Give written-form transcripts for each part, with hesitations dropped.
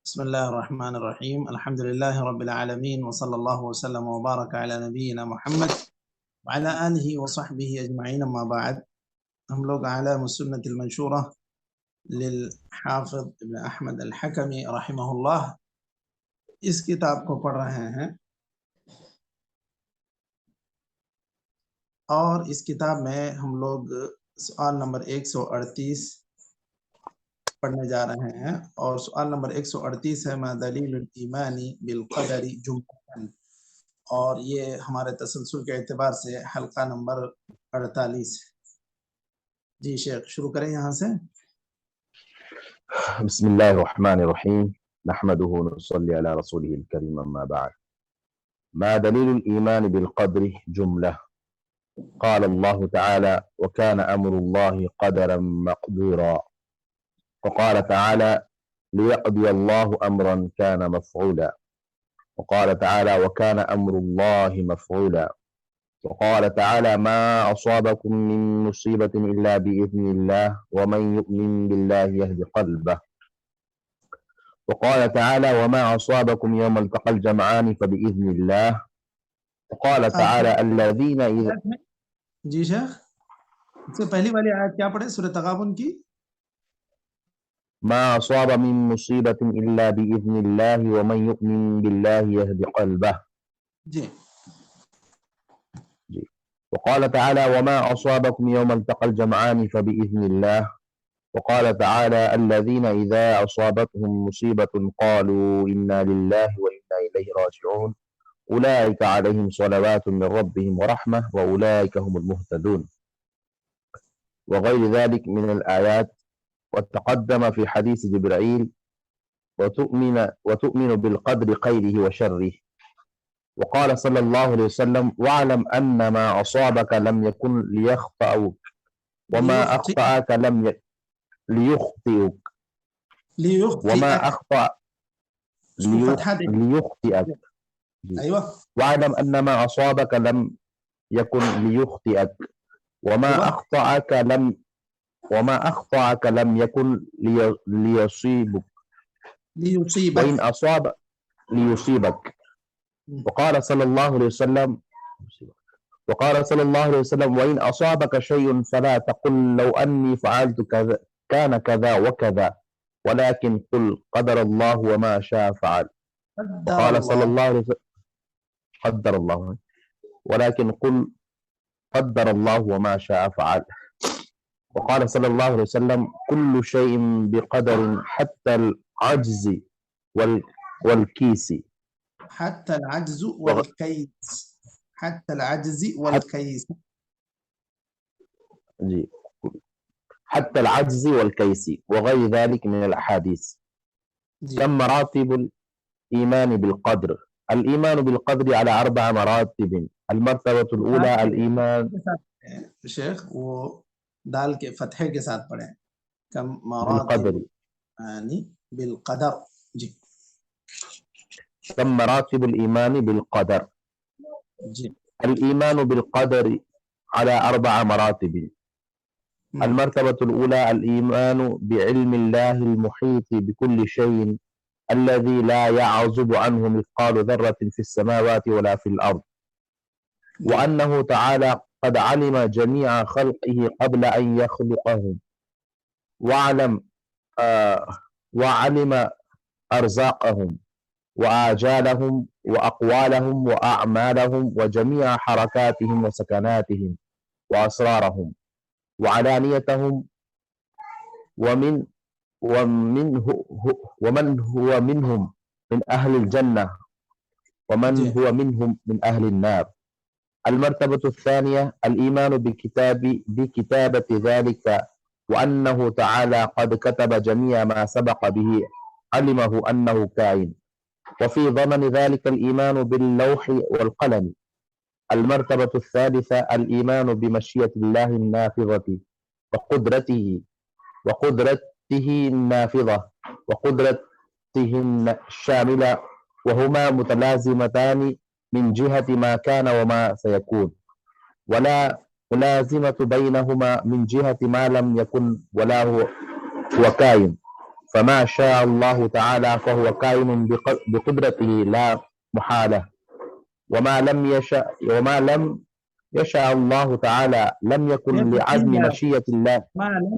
بسم الله الرحمن الرحيم. الحمد لله رب العالمين، وصلى الله وسلم وبارك على نبينا محمد وعلى آله وصحبه أجمعين. أما بعد، ہم لوگ عالم السنة المنشورة للحافظ ابن احمد الحکمی رحمہ اللہ اس کتاب کو پڑھ رہے ہیں، اور اس کتاب میں ہم لوگ سوال نمبر 138 پڑھنے جا رہے ہیں، اور سوال نمبر 138 ہے ما دلیل الایمان بالقدر جملۃ، اور یہ ہمارے تسلسل کے اعتبار سے حلقہ نمبر 48 ہے۔ جی شیخ شروع کریں یہاں سے۔ بسم الله الرحمن الرحيم نحمده ونصلي على رسوله الكريم أما بعد. ما دليل الإيمان بالقدر جملة؟ قال الله تعالى وكان أمر الله قدرا مقدورا، وقال تعالى ليقضي الله أمرا كان مفعولا، وقال تعالى وكان أمر الله مفعولا، وقال تعالى ما أصابكم من مصيبة إلا بإذن الله ومن يؤمن بالله يهد قلبه، وقال تعالى وما أصابكم يوم التقى الجمعان فبإذن الله، وقال تعالى الذين إذا جی شیخ اس سے پہلی والی آیت کیا پڑھیں؟ سورۃ تغابن کی ما أصاب من مصيبة إلا بإذن الله ومن يؤمن بالله يهد قلبه. جی وقال تعالى وما أصابكم يوم التقى الجمعان فبإذن الله، وقال تعالى الذين إذا أصابتهم مصيبة قالوا إنا لله وإنا إليه راجعون أولئك عليهم صلوات من ربهم ورحمة وأولئك هم المهتدون، وغير ذلك من الآيات. وتقدم في حديث جبرائيل وتؤمن بالقدر خيره وشره. وقال صلى الله عليه وسلم واعلم أن ما أصابك لم يكن ليخطئك وما أخطأك لم ليخطئك وما أخطأ ليخطئك. أيوة. واعلم أن ما أصابك لم يكن ليخطئك وما أخطأك لم يكن ليصيبك وإن أصاب ليصيبك. وقال صلى الله عليه وسلم وإن أصابك شيء فلا تقل لو أني فعلت كذا كان كذا وكذا ولكن قل قدر الله وما شاء فعل. وقال صلى الله عليه وسلم قدر الله ولكن قل قدر الله وما شاء فعل. وقال صلى الله عليه وسلم كل شيء بقدر حتى العجز والكيس. حتى العجز والكيس. حتى العجز والكيس. جی حتى العجز والكيس وغير ذلك من الأحاديث. كم مراتب الإيمان بالقدر؟ الإيمان بالقدر على 4 مراتب. المرتبة الأولى الإيمان شیخ وہ دال کے فتحے کے ساتھ پڑھیں، کم مراتب یعنی بالقدر. جی كم مراتب الإيمان بالقدر؟ جی الإيمان بالقدر على 4 مراتب. المرتبة الأولى الإيمان بعلم الله المحيط بكل شيء الذي لا يعزب عنه مثقال ذرة في السماوات ولا في الأرض، وأنه تعالى قد علم جميع خلقه قبل أن يخلقهم، وعلم أرزاقهم وآجالهم وأقوالهم وأعمالهم وجميع حركاتهم وسكناتهم وأسرارهم وعلانيتهم ومن هو منهم من أهل الجنة ومن هو منهم من أهل النار. المرتبة الثانية الإيمان بكتابة ذلك، وأنه تعالى قد كتب جميع ما سبق به علمه أنه كائن، وفي ضمن ذلك الإيمان باللوح والقلم. المرتبة الثالثة الإيمان بمشيئة الله النافذة وقدرته النافذة وقدرته الشاملة، وهما متلازمتان من جهة ما كان وما سيكون، ولا ملازمة بينهما من جهة ما لم يكن ولا هو كائن. فما شاء الله تعالى فهو كائن بقدرته لا محالة، وما لم يشاء الله تعالى لم يكن لعدم إلا مشيئة الله. ما لم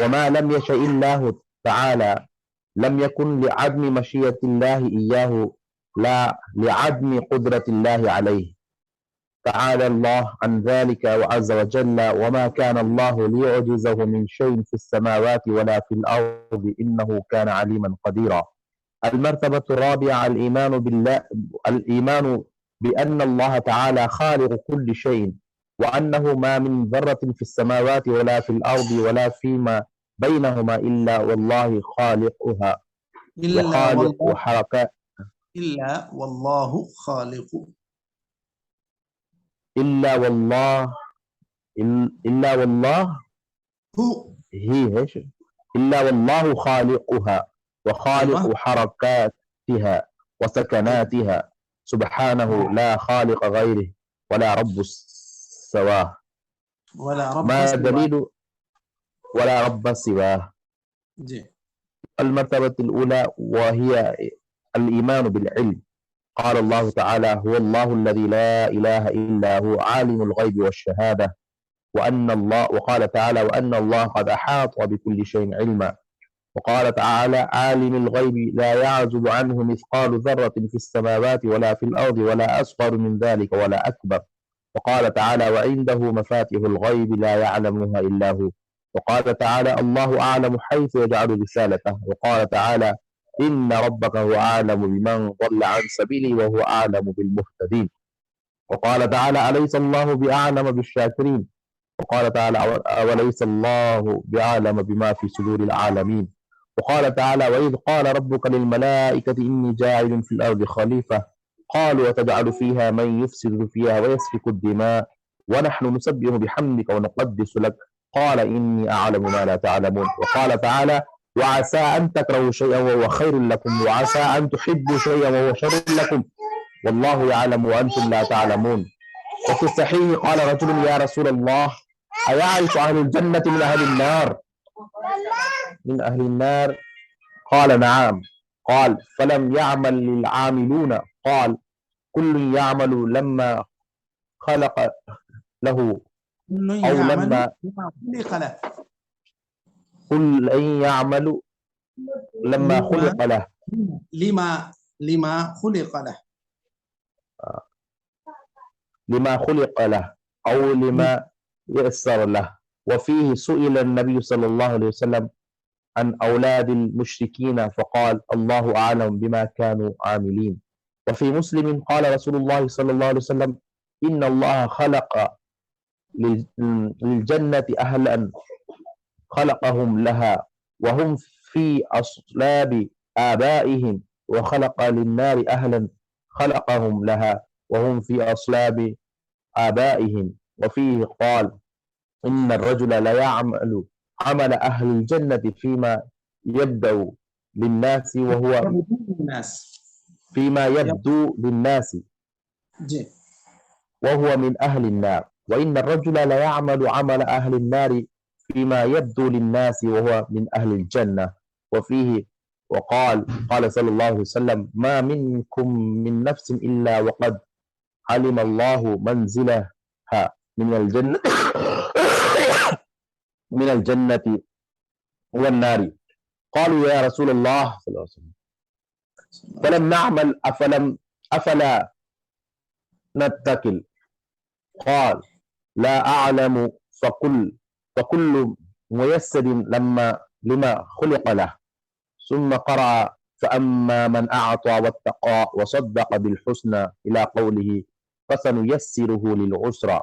وما لم يشاء الله تعالى لم يكن لعدم مشيئة الله إياه، لا لعدم قدرة الله عليه. تعالى الله عن ذلك وعز وجل. وما كان الله ليعجزه من شيء في السماوات ولا في الأرض إنه كان عليما قديرا. المرتبة الرابعة الإيمان بأن الله تعالى خالق كل شيء، وأنه ما من ذرة في السماوات ولا في الأرض ولا فيما بينهما إلا والله خالقها وخالق حركات إلا والله خالق إلا والله هو هي ايش إلا والله خالقها وخالق أيوة حركاتها وسكناتها سبحانه، لا خالق غيره ولا رب سواه. ولا رب ما سواه. دليل ولا رب سواه؟ جي. المرتبة الأولى وهي الإيمان بالعلم. قال الله تعالى: هو الله الذي لا إله إلا هو عالم الغيب والشهادة. وقال تعالى: وأن الله قد أحاط بكل شيء علما. وقال تعالى: عالم الغيب لا يعزب عنه مثقال ذرة في السماوات ولا في الأرض ولا أصغر من ذلك ولا أكبر. وقال تعالى: وعنده مفاتيح الغيب لا يعلمها إلا هو. وقال تعالى: الله أعلم حيث يجعل رسالته. وقال تعالى: إن ربك هو أعلم بمن ضل عن سبيله وهو أعلم بالمهتدين. وقال تعالى: أليس الله بأعلم بالشاكرين. وقال تعالى: أوليس الله بأعلم بما في صدور العالمين. وقال تعالى: وإذ قال ربك للملائكة إني جاعل في الأرض خليفة قالوا وتجعل فيها من يفسد فيها ويسفك الدماء ونحن نسبح بحمدك ونقدس لك قال إني أعلم ما لا تعلمون. وقال تعالى: وعسى أن تكرهوا شيئا وهو خير لكم وعسى أن تحبوا شيئا وهو شر لكم والله يعلم وأنتم لا تعلمون. وفي الصحيح قال رجل: يا رسول الله، أيعرف أهل الجنة من أهل النار؟ قال: نعم. قال: فلم يعمل للعاملون؟ قال: كل يعمل لما خلق له أو لما كل يعمل لما خلق له لما خلق له أو لما يسر له. وفيه سئل النبي صلى الله عليه وسلم عن أولاد المشركين فقال: الله أعلم بما كانوا عاملين. وفي مسلم قال رسول الله صلى الله عليه وسلم: إن الله خلق للجنة أهلا خلقهم لها وهم في أصلاب آبائهم، وخلق للنار أهلا خلقهم لها وهم في أصلاب آبائهم. وفيه قال: إن الرجل لا يعمل عمل أهل الجنة فيما يبدو للناس وهو من أهل النار، وإن الرجل لا يعمل عمل أهل النار فيما يبدو للناس وهو من أهل الجنة. وفيه قال صلى الله عليه وسلم: ما منكم من نفس إلا وقد علم الله منزلها من الجنة والنار. قالوا: يا رسول الله صلى الله عليه وسلم، فلم نعمل أفلا نتكل؟ قال: لا أعلم فكل ميسر لما خلق له. ثم قرأ: فأما من أعطى واتقى وصدق بالحسنى إلى قوله فسنيسره للعسرى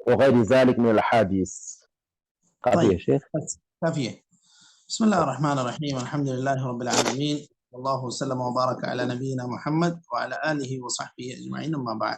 وغير ذلك من الأحاديث. طيب يا شيخ كافية. بسم الله الرحمن الرحيم. الحمد لله رب العالمين والله وسلم وبارك على نبينا محمد وعلى آله وصحبه أجمعين. أما بعد,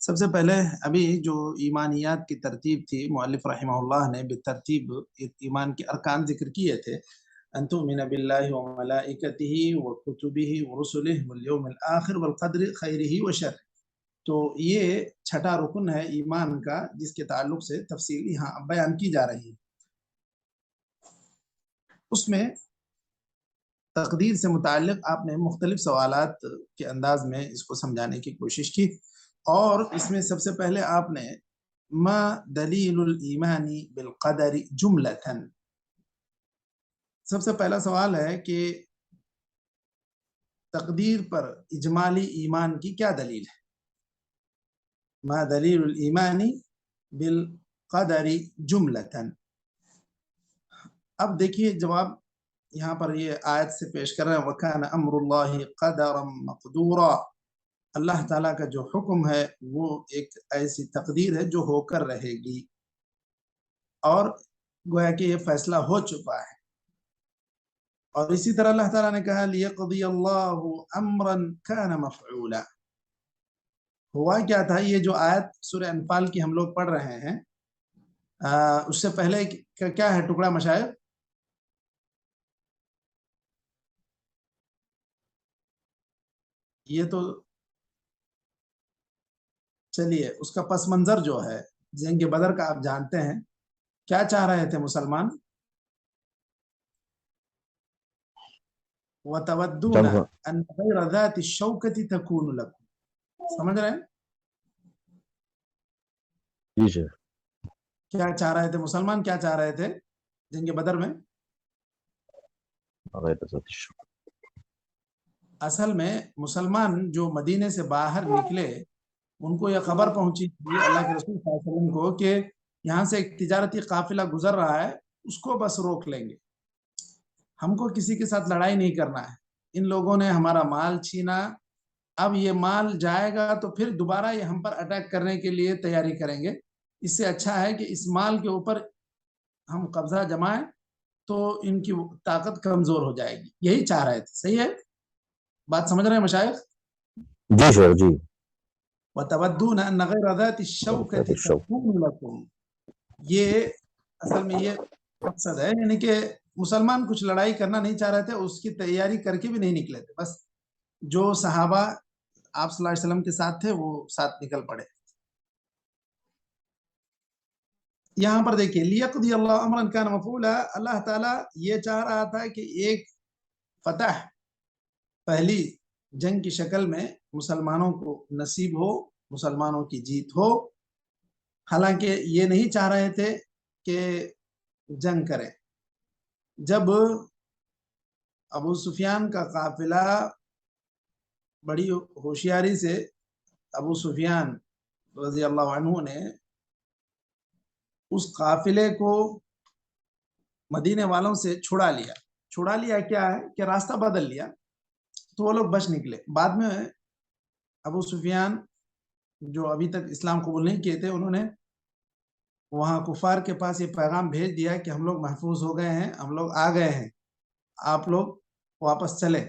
سب سے پہلے ابھی جو ایمانیات کی ترتیب تھی مؤلف رحمہ اللہ نے بالترتیب ایمان کے ارکان ذکر کیے تھے، ان تؤمن باللہ وملائکتہ وکتبہ ورسلہ والیوم الآخر والقدر خیرہ وشرہ. تو یہ چھٹا رکن ہے ایمان کا جس کے تعلق سے تفصیل یہاں بیان کی جا رہی ہے. اس میں تقدیر سے متعلق آپ نے مختلف سوالات کے انداز میں اس کو سمجھانے کی کوشش کی، اور اس میں سب سے پہلے آپ نے ما دلیل الایمان بالقدر جملتاً، سب سے پہلا سوال ہے کہ تقدیر پر اجمالی ایمان کی کیا دلیل ہے. ما دلیل الایمان بالقدر جملتاً. اب دیکھیے جواب یہاں پر یہ آیت سے پیش کر رہے ہیں، وَكَانَ أَمْرُ اللَّهِ قَدَرًا مَقْدُورًا. اللہ تعالیٰ کا جو حکم ہے وہ ایک ایسی تقدیر ہے جو ہو کر رہے گی، اور گویا کہ یہ فیصلہ ہو چکا ہے. اور اسی طرح اللہ تعالیٰ نے کہا لِيَقْضِيَ اللَّهُ أَمْرًا كَانَ مَفْعُولًا. ہوا کیا تھا، یہ جو آیت سورہ انفال کی ہم لوگ پڑھ رہے ہیں، اس سے پہلے کیا ہے ٹکڑا مشائخ؟ یہ تو چلیے اس کا پس منظر جو ہے جنگ بدر کا آپ جانتے ہیں، کیا چاہ رہے تھے مسلمان؟ وَتَوَدُّونَ أَنَّ غَيْرَ ذَاتِ الشَّوْكَةِ تَكُونُ لَكُمْ. سمجھ رہے ہیں جی سر. کیا چاہ رہے تھے مسلمان، کیا چاہ رہے تھے جنگ بدر میں؟ اصل میں مسلمان جو مدینے سے باہر نکلے ان کو یہ خبر پہنچی تھی اللہ کے رسول صلی اللہ علیہ وسلم کو کہ یہاں سے ایک تجارتی قافلہ گزر رہا ہے، اس کو بس روک لیں گے، ہم کو کسی کے ساتھ لڑائی نہیں کرنا ہے. ان لوگوں نے ہمارا مال چھینا، اب یہ مال جائے گا تو پھر دوبارہ یہ ہم پر اٹیک کرنے کے لیے تیاری کریں گے، اس سے اچھا ہے کہ اس مال کے اوپر ہم قبضہ جمائیں تو ان کی طاقت کمزور ہو جائے گی. یہی چاہ رہے تھے. صحیح ہے، بات سمجھ رہے ہیں مشائخ؟ جی سر. جی. وَتَوَدُّونَ أَنَّ غَيْرَ ذَاتِ الشَّوْكَةِ تَكُونُ لَكُمْ. یہ اصل میں یہ مقصد ہے، یعنی کہ مسلمان کچھ لڑائی کرنا نہیں چاہ رہے تھے، اس کی تیاری کر کے بھی نہیں نکلے تھے، بس جو صحابہ آپ صلی اللہ علیہ وسلم کے ساتھ تھے وہ ساتھ نکل پڑے. یہاں پر دیکھیے لِيَقْضِيَ اللَّهُ أَمْرًا كَانَ مَفْعُولًا. اللہ تعالیٰ یہ چاہ رہا تھا کہ ایک فتح پہلی جنگ کی شکل میں مسلمانوں کو نصیب ہو، مسلمانوں کی جیت ہو. حالانکہ یہ نہیں چاہ رہے تھے کہ جنگ کریں. جب ابو سفیان کا قافلہ بڑی ہوشیاری سے ابو سفیان رضی اللہ عنہ نے اس قافلے کو مدینے والوں سے چھڑا لیا کیا ہے کہ راستہ بدل لیا، تو وہ لوگ بچ نکلے. بعد میں ابو سفیان جو ابھی تک اسلام قبول نہیں کیے تھے، انہوں نے وہاں کفار کے پاس یہ پیغام بھیج دیا کہ ہم لوگ محفوظ ہو گئے ہیں، ہم لوگ آ گئے ہیں، آپ لوگ واپس چلیں،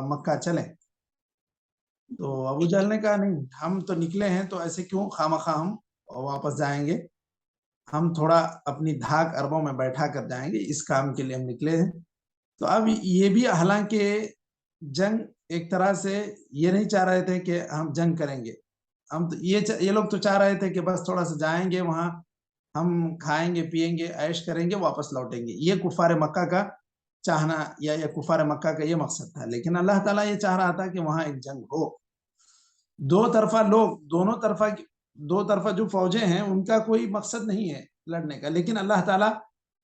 مکہ چلیں. تو ابو جہل نے کہا نہیں، ہم تو نکلے ہیں تو ایسے کیوں خامخواہ ہم واپس جائیں گے، ہم تھوڑا اپنی دھاک اربوں میں بیٹھا کر جائیں گے، اس کام کے لیے ہم نکلے ہیں. تو اب یہ بھی حالانکہ جنگ ایک طرح سے یہ نہیں چاہ رہے تھے کہ ہم جنگ کریں گے، ہم تو یہ لوگ تو چاہ رہے تھے کہ بس تھوڑا سا جائیں گے، وہاں ہم کھائیں گے پیئیں گے عیش کریں گے واپس لوٹیں گے. یہ کفار مکہ کا چاہنا یا کفار مکہ کا یہ مقصد تھا. لیکن اللہ تعالیٰ یہ چاہ رہا تھا کہ وہاں ایک جنگ ہو، دو طرفہ لوگ، دو طرفہ جو فوجیں ہیں ان کا کوئی مقصد نہیں ہے لڑنے کا، لیکن اللہ تعالیٰ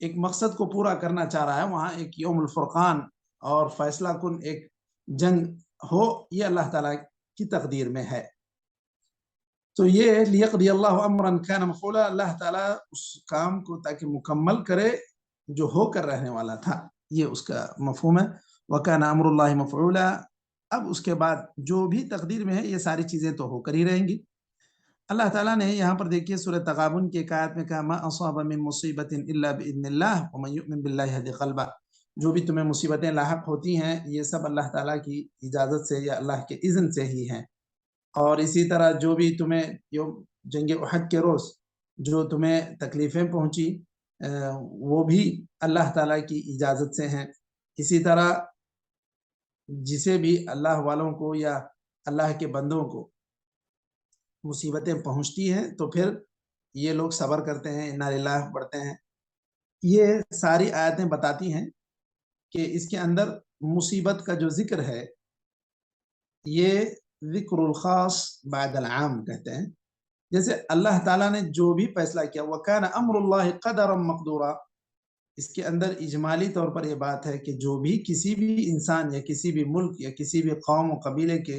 ایک مقصد کو پورا کرنا چاہ رہا ہے، وہاں ایک یوم الفرقان اور فیصلہ کن ایک جنگ ہو، یہ اللہ تعالیٰ کی تقدیر میں ہے. تو یہ لِيَقْضِيَ اللَّهُ أَمْرًا كَانَ مَفْعُولًا، اللہ تعالیٰ اس کام کو تاکہ مکمل کرے جو ہو کر رہنے والا تھا، یہ اس کا مفہوم ہے. وَكَانَ أَمْرُ اللَّهِ مَفْعُولًا. اب اس کے بعد جو بھی تقدیر میں ہے یہ ساری چیزیں تو ہو کر ہی رہیں گی. اللہ تعالیٰ نے یہاں پر دیکھیے سورہ تغابن کی ایک آیت میں کہا مَا أَصَابَ مِن مُصِيبَةٍ إِلَّا بِإِذْنِ اللَّهِ وَمَن يُؤْمِن بِاللَّهِ يَهْدِ قَلْبَهُ. جو بھی تمہیں مصیبتیں لاحق ہوتی ہیں یہ سب اللہ تعالیٰ کی اجازت سے یا اللہ کے اذن سے ہی ہیں، اور اسی طرح جو بھی تمہیں جنگ احد کے روز جو تمہیں تکلیفیں پہنچی وہ بھی اللہ تعالیٰ کی اجازت سے ہیں. اسی طرح جسے بھی اللہ والوں کو یا اللہ کے بندوں کو مصیبتیں پہنچتی ہیں تو پھر یہ لوگ صبر کرتے ہیں، انا للہ پڑھتے ہیں. یہ ساری آیتیں بتاتی ہیں کہ اس کے اندر مصیبت کا جو ذکر ہے یہ ذکر الخاص بعد العام کہتے ہیں. جیسے اللہ تعالیٰ نے جو بھی فیصلہ کیا وَكَانَ أَمْرُ اللَّهِ قَدَرًا مَقْدُورًا، اس کے اندر اجمالی طور پر یہ بات ہے کہ جو بھی کسی بھی انسان یا کسی بھی ملک یا کسی بھی قوم و قبیلے کے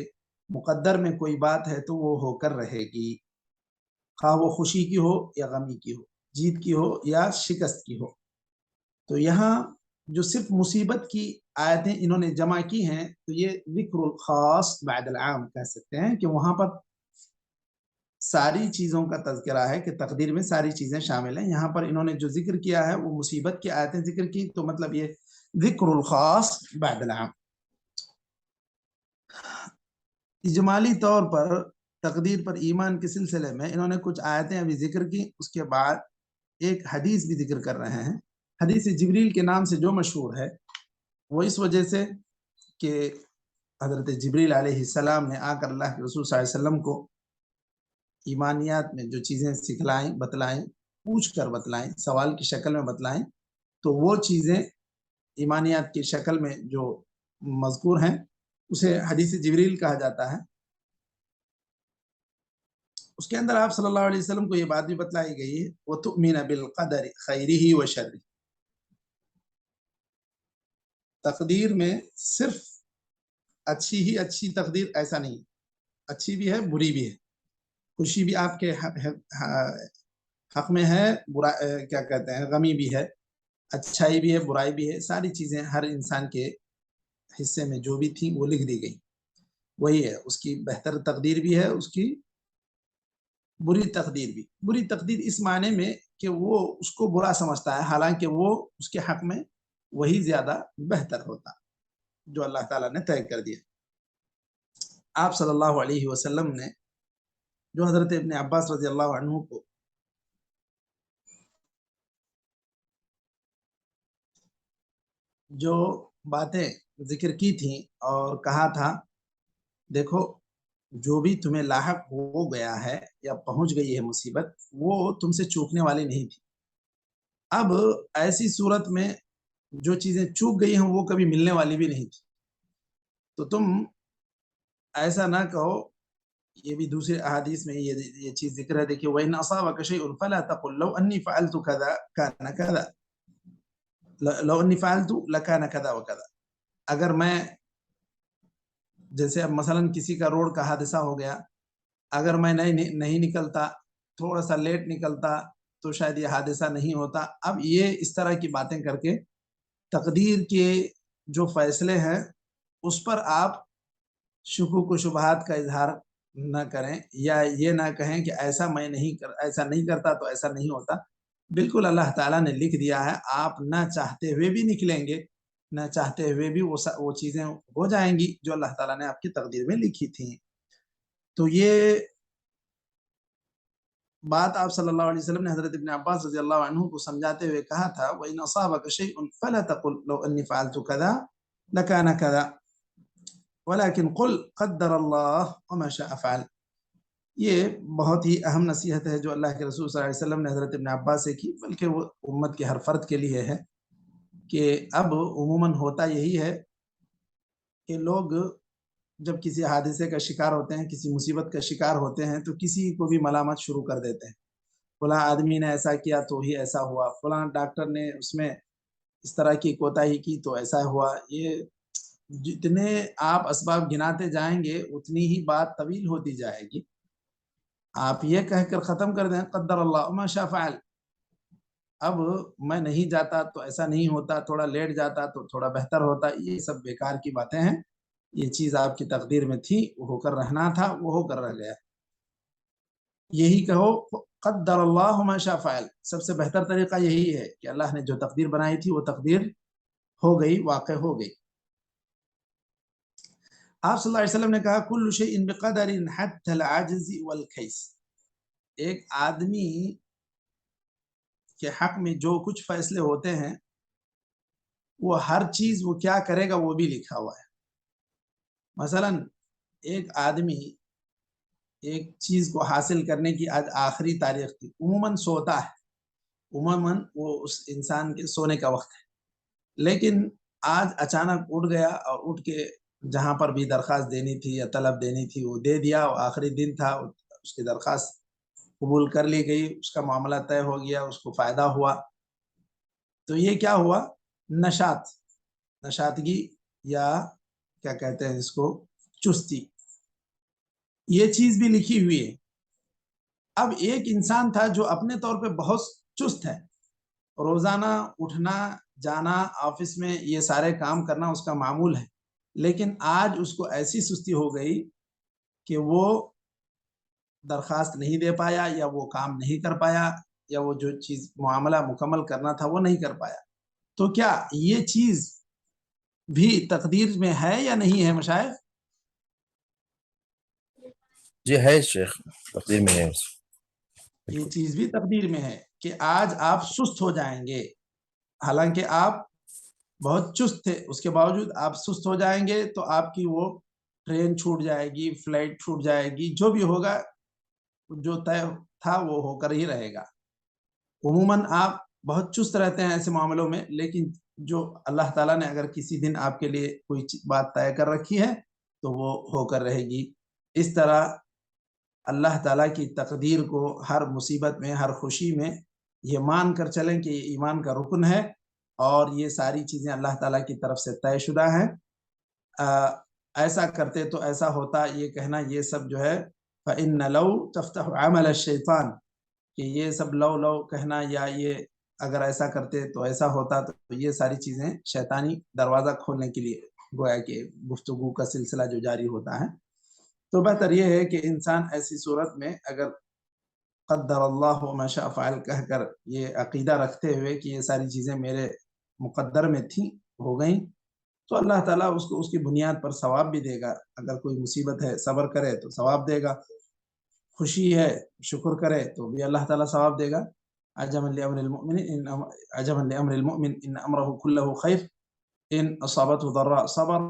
مقدر میں کوئی بات ہے تو وہ ہو کر رہے گی، خواہ وہ خوشی کی ہو یا غمی کی ہو، جیت کی ہو یا شکست کی ہو. تو یہاں جو صرف مصیبت کی آیتیں انہوں نے جمع کی ہیں تو یہ ذکر الخاص بعد العام کہہ سکتے ہیں کہ وہاں پر ساری چیزوں کا تذکرہ ہے کہ تقدیر میں ساری چیزیں شامل ہیں. یہاں پر انہوں نے جو ذکر کیا ہے وہ مصیبت کی آیتیں ذکر کی، تو مطلب یہ ذکر الخاص بعد العام. اجمالی طور پر تقدیر پر ایمان کے سلسلے میں انہوں نے کچھ آیتیں ابھی ذکر کی، اس کے بعد ایک حدیث بھی ذکر کر رہے ہیں. حدیث جبریل کے نام سے جو مشہور ہے وہ اس وجہ سے کہ حضرت جبریل علیہ السلام نے آ کر اللہ کے رسول صلی اللہ علیہ وسلم کو ایمانیات میں جو چیزیں سکھلائیں، بتلائیں، پوچھ کر بتلائیں، سوال کی شکل میں بتلائیں، تو وہ چیزیں ایمانیات کی شکل میں جو مذکور ہیں اسے حدیث جبریل کہا جاتا ہے. اس کے اندر آپ صلی اللہ علیہ وسلم کو یہ بات بھی بتلائی گئی ہے وَتُؤْمِنَ بِالْقَدَرِ خَيْرِهِ وَشَرِّهِ، تقدیر میں صرف اچھی ہی اچھی تقدیر ایسا نہیں، اچھی بھی ہے بری بھی ہے، خوشی بھی آپ کے حق میں ہے، برا کیا کہتے ہیں غمی بھی ہے، اچھائی بھی ہے برائی بھی ہے، ساری چیزیں ہر انسان کے حصے میں جو بھی تھیں وہ لکھ دی گئی. وہی ہے، اس کی بہتر تقدیر بھی ہے، اس کی بری تقدیر بھی. بری تقدیر اس معنی میں کہ وہ اس کو برا سمجھتا ہے حالانکہ وہ اس کے حق میں وہی زیادہ بہتر ہوتا جو اللہ تعالیٰ نے طے کر دیا. آپ صلی اللہ علیہ وسلم نے جو حضرت ابن عباس رضی اللہ عنہ کو جو باتیں ذکر کی تھیں اور کہا تھا دیکھو جو بھی تمہیں لاحق ہو گیا ہے یا پہنچ گئی ہے مصیبت وہ تم سے چوکنے والی نہیں تھی. اب ایسی صورت میں جو چیزیں چوک گئی ہیں وہ کبھی ملنے والی بھی نہیں تھی. تو تم ایسا نہ کہو، یہ بھی دوسرے احادیث میں یہ چیز ذکر ہے. دیکھیے وَإِنْ أَصَابَكَ شَيْءٌ فَلَا تَقُلْ لَوْ أَنِّي فَعَلْتُ كَذَا كَانَ كَذَا لَوْ أَنِّي فَعَلْتُ لَكَانَ كَذَا وَكَذَا. اگر میں جیسے اب مثلا کسی کا روڈ کا حادثہ ہو گیا، اگر میں نہیں نکلتا، تھوڑا سا لیٹ نکلتا تو شاید یہ حادثہ نہیں ہوتا. اب یہ اس طرح کی باتیں کر کے تقدیر کے جو فیصلے ہیں اس پر آپ شکوک و شبہات کا اظہار نہ کریں یا یہ نہ کہیں کہ ایسا نہیں کرتا تو ایسا نہیں ہوتا. بالکل اللہ تعالیٰ نے لکھ دیا ہے، آپ نہ چاہتے ہوئے بھی نکلیں گے، نہ چاہتے ہوئے بھی وہ چیزیں ہو جائیں گی جو اللہ تعالیٰ نے آپ کی تقدیر میں لکھی تھیں. تو یہ بات آپ صلی اللہ علیہ وسلم نے حضرت ابن عباس رضی اللہ عنہ کو سمجھاتے ہوئے کہا تھا وَإِنْ أَصَابَكَ شَيْءٌ فَلَا تَقُلْ لَوْ أَنِّي فَعَلْتُ كَذَا لَكَانَ كَذَا وَلَكِنْ قُلْ قَدَّرَ اللَّهُ وَمَا شَاءَ فَعَلَ. یہ بہت ہی اہم نصیحت ہے جو اللہ کے رسول صلی اللہ علیہ وسلم نے حضرت ابن عباس سے کی، بلکہ وہ امت کے ہر فرد کے لیے ہے کہ اب عموماً ہوتا یہی ہے کہ لوگ جب کسی حادثے کا شکار ہوتے ہیں، کسی مصیبت کا شکار ہوتے ہیں تو کسی کو بھی ملامت شروع کر دیتے ہیں. فلاں آدمی نے ایسا کیا تو ہی ایسا ہوا، فلاں ڈاکٹر نے اس میں اس طرح کی کوتاہی کی تو ایسا ہوا. یہ جتنے آپ اسباب گناتے جائیں گے اتنی ہی بات طویل ہوتی جائے گی. آپ یہ کہہ کر ختم کر دیں قدر اللہ وما شاء فعل، اب میں نہیں جاتا تو ایسا نہیں ہوتا، تھوڑا لیٹ جاتا تو تھوڑا بہتر ہوتا. یہ سب بیکار کی باتیں ہیں. یہ چیز آپ کی تقدیر میں تھی، وہ ہو کر رہنا تھا، وہ ہو کر رہ گیا. یہی کہو قدر اللہ ما شاء فعل. سب سے بہتر طریقہ یہی ہے کہ اللہ نے جو تقدیر بنائی تھی وہ تقدیر ہو گئی، واقع ہو گئی. آپ صلی اللہ علیہ وسلم نے کہا کل شیء بقدر حتی العجز والکیس، ایک آدمی کے حق میں جو کچھ فیصلے ہوتے ہیں وہ ہر چیز وہ کیا کرے گا وہ بھی لکھا ہوا ہے۔ مثلا ایک آدمی ایک چیز کو حاصل کرنے کی آج آخری تاریخ تھی، عموماً سوتا ہے، عموماً وہ اس انسان کے سونے کا وقت ہے، لیکن آج اچانک اٹھ گیا اور اٹھ کے جہاں پر بھی درخواست دینی تھی یا طلب دینی تھی وہ دے دیا، اور آخری دن تھا، اس کی درخواست قبول کر لی گئی، اس کا معاملہ طے ہو گیا، اس کو فائدہ ہوا۔ تو یہ کیا ہوا؟ نشاطگی یا کیا کہتے ہیں اس کو، چستی، یہ چیز بھی لکھی ہوئی ہے۔ اب ایک انسان تھا جو اپنے طور پہ بہت چست ہے، روزانہ اٹھنا جانا آفس میں یہ سارے کام کرنا اس کا معمول ہے، لیکن آج اس کو ایسی سستی ہو گئی کہ وہ درخواست نہیں دے پایا، یا وہ کام نہیں کر پایا، یا وہ جو چیز معاملہ مکمل کرنا تھا وہ نہیں کر پایا۔ تو کیا یہ چیز بھی تقدیر میں ہے یا نہیں ہے مشائخ؟ جی ہے شیخ، تقدیر میں ہے، یہ چیز بھی تقدیر میں ہے کہ آج آپ سست ہو جائیں گے، حالانکہ آپ بہت چست تھے، اس کے باوجود آپ سست ہو جائیں گے تو آپ کی وہ ٹرین چھوٹ جائے گی، فلائٹ چھوٹ جائے گی، جو بھی ہوگا جو طے تھا وہ ہو کر ہی رہے گا۔ عموماً آپ بہت چست رہتے ہیں ایسے معاملوں میں، لیکن جو اللہ تعالیٰ نے اگر کسی دن آپ کے لیے کوئی بات طے کر رکھی ہے تو وہ ہو کر رہے گی۔ اس طرح اللہ تعالیٰ کی تقدیر کو ہر مصیبت میں، ہر خوشی میں یہ مان کر چلیں کہ یہ ایمان کا رکن ہے، اور یہ ساری چیزیں اللہ تعالیٰ کی طرف سے طے شدہ ہیں۔ ایسا کرتے تو ایسا ہوتا، یہ کہنا یہ سب جو ہے فَإِنَّ لَوْ تَفْتَحُ عَمَلَ الشَّيْطَانِ، کہ یہ سب لو کہنا یا یہ اگر ایسا کرتے تو ایسا ہوتا، تو یہ ساری چیزیں شیطانی دروازہ کھولنے کے لیے گویا کہ گفتگو کا سلسلہ جو جاری ہوتا ہے۔ تو بہتر یہ ہے کہ انسان ایسی صورت میں اگر قدر اللہ ما شاء فعل کہہ کر یہ عقیدہ رکھتے ہوئے کہ یہ ساری چیزیں میرے مقدر میں تھیں، ہو گئیں، تو اللہ تعالیٰ اس کو اس کی بنیاد پر ثواب بھی دے گا۔ اگر کوئی مصیبت ہے صبر کرے تو ثواب دے گا، خوشی ہے شکر کرے تو بھی اللہ تعالیٰ ثواب دے گا۔ عجبا لامر المؤمن ان امره كله خير ان اصابته ضراء صبر